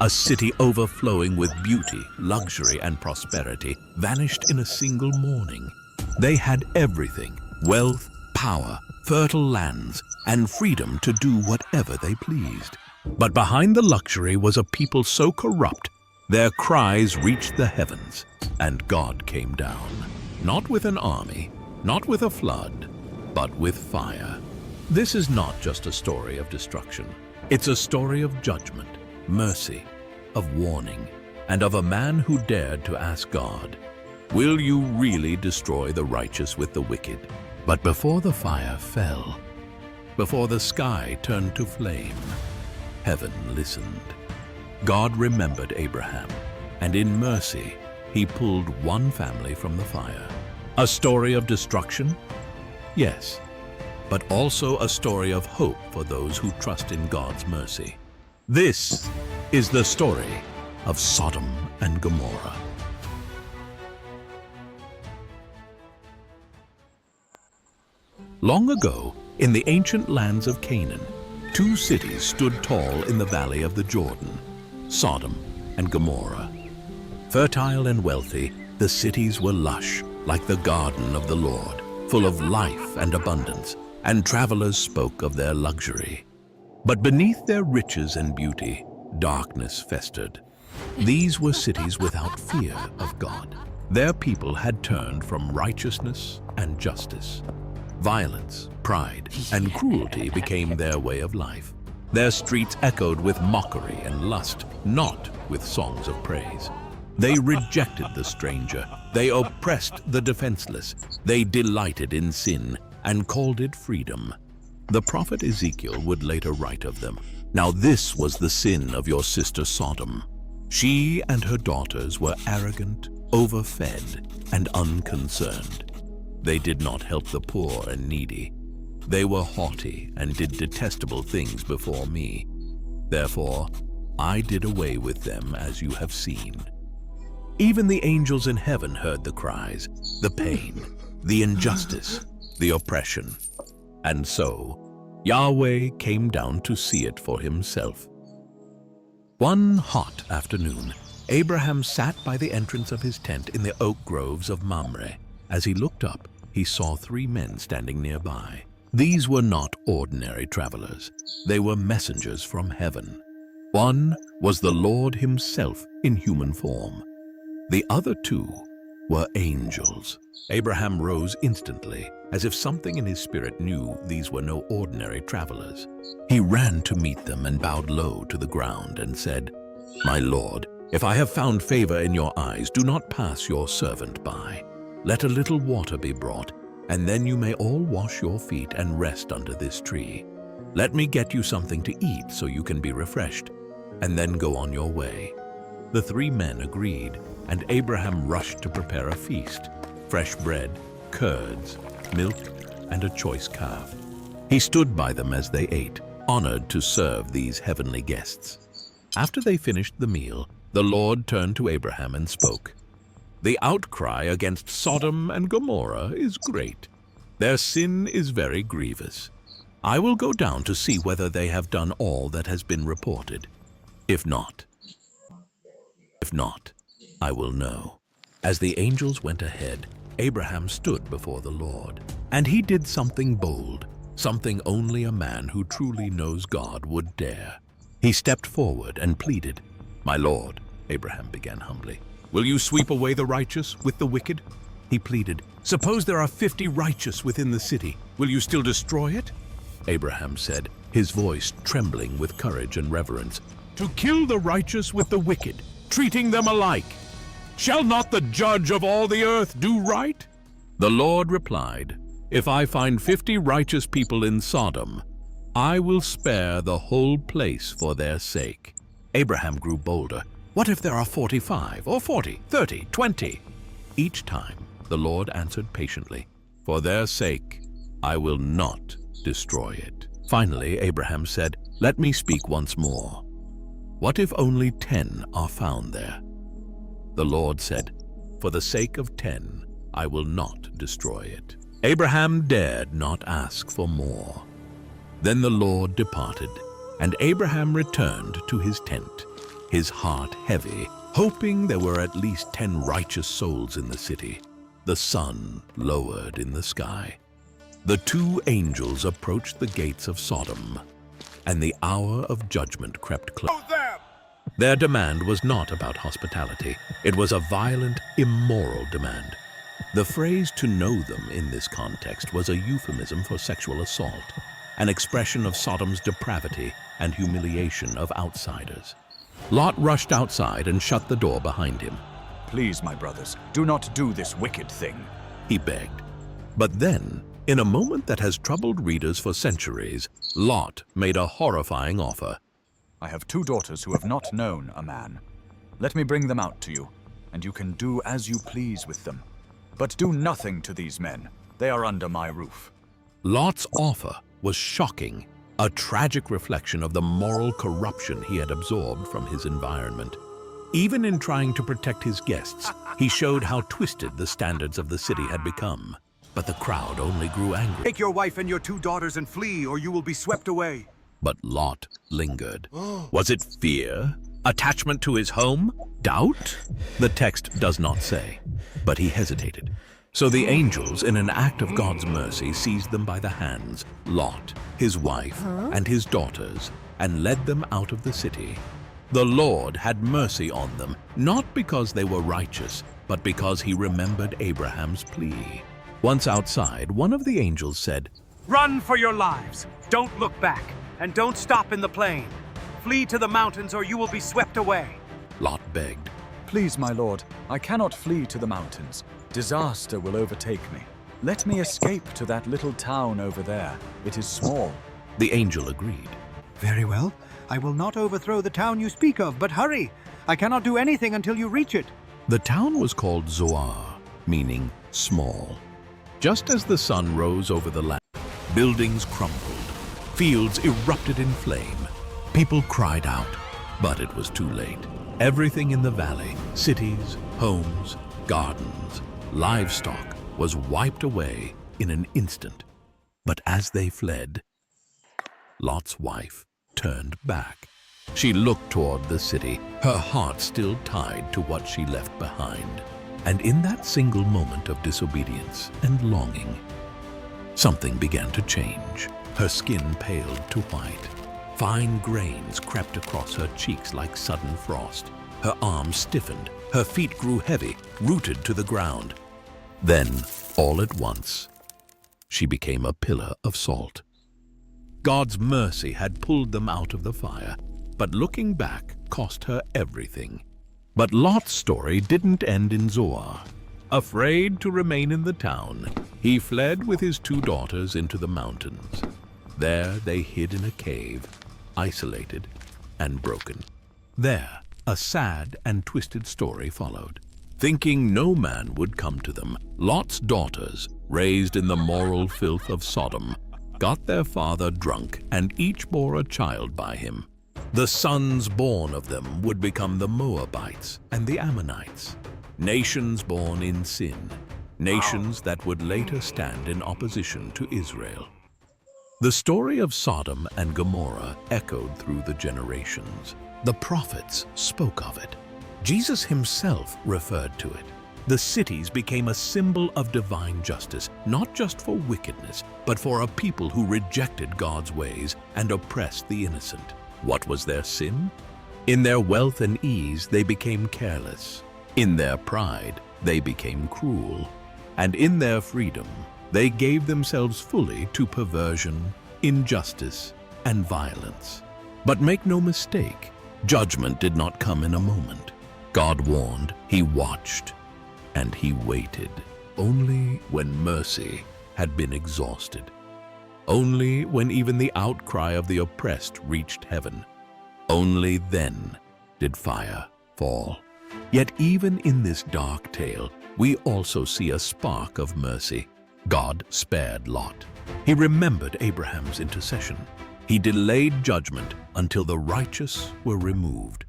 A city overflowing with beauty, luxury, and prosperity vanished in a single morning. They had everything: wealth, power, fertile lands, and freedom to do whatever they pleased. But behind the luxury was a people so corrupt, their cries reached the heavens, and God came down, not with an army, not with a flood, but with fire. This is not just a story of destruction. It's a story of judgment, mercy, of warning, and of a man who dared to ask God, "Will you really destroy the righteous with the wicked?" But before the fire fell, before the sky turned to flame, heaven listened. God remembered Abraham, and in mercy, he pulled one family from the fire. A story of destruction? Yes, but also a story of hope for those who trust in God's mercy. This is the story of Sodom and Gomorrah. Long ago, in the ancient lands of Canaan, two cities stood tall in the valley of the Jordan, Sodom and Gomorrah. Fertile and wealthy, the cities were lush, like the garden of the Lord, full of life and abundance, and travelers spoke of their luxury. But beneath their riches and beauty, darkness festered. These were cities without fear of God. Their people had turned from righteousness and justice. Violence, pride, and cruelty became their way of life. Their streets echoed with mockery and lust, not with songs of praise. They rejected the stranger. They oppressed the defenseless. They delighted in sin and called it freedom. The prophet Ezekiel would later write of them, "Now this was the sin of your sister Sodom. She and her daughters were arrogant, overfed, and unconcerned. They did not help the poor and needy. They were haughty and did detestable things before me. Therefore, I did away with them as you have seen." Even the angels in heaven heard the cries, the pain, the injustice, the oppression. And so, Yahweh came down to see it for himself. One hot afternoon, Abraham sat by the entrance of his tent in the oak groves of Mamre. As he looked up, he saw three men standing nearby. These were not ordinary travelers. They were messengers from heaven. One was the Lord himself in human form. The other two were angels. Abraham rose instantly, as if something in his spirit knew these were no ordinary travelers. He ran to meet them and bowed low to the ground and said, "My Lord, if I have found favor in your eyes, do not pass your servant by. Let a little water be brought, and then you may all wash your feet and rest under this tree. Let me get you something to eat so you can be refreshed, and then go on your way." The three men agreed, and Abraham rushed to prepare a feast: fresh bread, curds, milk, and a choice calf. He stood by them as they ate, honored to serve these heavenly guests. After they finished the meal, the Lord turned to Abraham and spoke. "The outcry against Sodom and Gomorrah is great. Their sin is very grievous. I will go down to see whether they have done all that has been reported. If not, I will know." As the angels went ahead, Abraham stood before the Lord, and he did something bold, something only a man who truly knows God would dare. He stepped forward and pleaded. "My Lord," Abraham began humbly, "will you sweep away the righteous with the wicked?" He pleaded, "Suppose there are 50 righteous within the city. Will you still destroy it?" Abraham said, his voice trembling with courage and reverence, "To kill the righteous with the wicked, treating them alike. Shall not the judge of all the earth do right?" The Lord replied, "If I find 50 righteous people in Sodom, I will spare the whole place for their sake." Abraham grew bolder. "What if there are 45 or 40, 30, 20? Each time, the Lord answered patiently, "For their sake, I will not destroy it." Finally, Abraham said, "Let me speak once more. What if only 10 are found there?" The Lord said, "For the sake of 10, I will not destroy it." Abraham dared not ask for more. Then the Lord departed, and Abraham returned to his tent. his heart heavy, hoping there were at least 10 righteous souls in the city. The sun lowered in the sky. The two angels approached the gates of Sodom, and the hour of judgment crept close. Their demand was not about hospitality. It was a violent, immoral demand. The phrase "to know them" in this context was a euphemism for sexual assault, an expression of Sodom's depravity and humiliation of outsiders. Lot rushed outside and shut the door behind him. "Please, my brothers, do not do this wicked thing," he begged. But then, in a moment that has troubled readers for centuries, Lot made a horrifying offer. "I have 2 daughters who have not known a man. Let me bring them out to you, and you can do as you please with them. But do nothing to these men. They are under my roof." Lot's offer was shocking, a tragic reflection of the moral corruption he had absorbed from his environment. Even in trying to protect his guests, he showed how twisted the standards of the city had become. But the crowd only grew angry. "Take your wife and your 2 daughters and flee, or you will be swept away." But Lot lingered. Was it fear? Attachment to his home? Doubt? The text does not say, but he hesitated. So the angels, in an act of God's mercy, seized them by the hands, Lot, his wife, and his daughters, and led them out of the city. The Lord had mercy on them, not because they were righteous, but because he remembered Abraham's plea. Once outside, one of the angels said, "Run for your lives. Don't look back, and don't stop in the plain. Flee to the mountains, or you will be swept away." Lot begged. "Please, my lord, I cannot flee to the mountains. Disaster will overtake me. Let me escape to that little town over there. It is small." The angel agreed. Very well. I will not overthrow the town you speak of, but hurry. I cannot do anything until you reach it. The town was called Zoar, meaning small. Just as the sun rose over the land, buildings crumbled, fields erupted in flame. People cried out, but it was too late. Everything in the valley, cities, homes, gardens, livestock, was wiped away in an instant. But as they fled, Lot's wife turned back. She looked toward the city, her heart still tied to what she left behind. And in that single moment of disobedience and longing, something began to change. Her skin paled to white. Fine grains crept across her cheeks like sudden frost. Her arms stiffened. Her feet grew heavy, rooted to the ground. Then, all at once, she became a pillar of salt. God's mercy had pulled them out of the fire, but looking back cost her everything. But Lot's story didn't end in Zoar. Afraid to remain in the town, he fled with his 2 daughters into the mountains. There they hid in a cave, isolated and broken. There, a sad and twisted story followed. Thinking no man would come to them, Lot's daughters, raised in the moral filth of Sodom, got their father drunk and each bore a child by him. The sons born of them would become the Moabites and the Ammonites, nations born in sin, nations that would later stand in opposition to Israel. The story of Sodom and Gomorrah echoed through the generations. The prophets spoke of it. Jesus himself referred to it. The cities became a symbol of divine justice, not just for wickedness, but for a people who rejected God's ways and oppressed the innocent. What was their sin? In their wealth and ease, they became careless. In their pride, they became cruel. And in their freedom, they gave themselves fully to perversion, injustice, and violence. But make no mistake, judgment did not come in a moment. God warned, he watched, and he waited. Only when mercy had been exhausted. Only when even the outcry of the oppressed reached heaven. Only then did fire fall. Yet even in this dark tale, we also see a spark of mercy. God spared Lot. He remembered Abraham's intercession. He delayed judgment until the righteous were removed.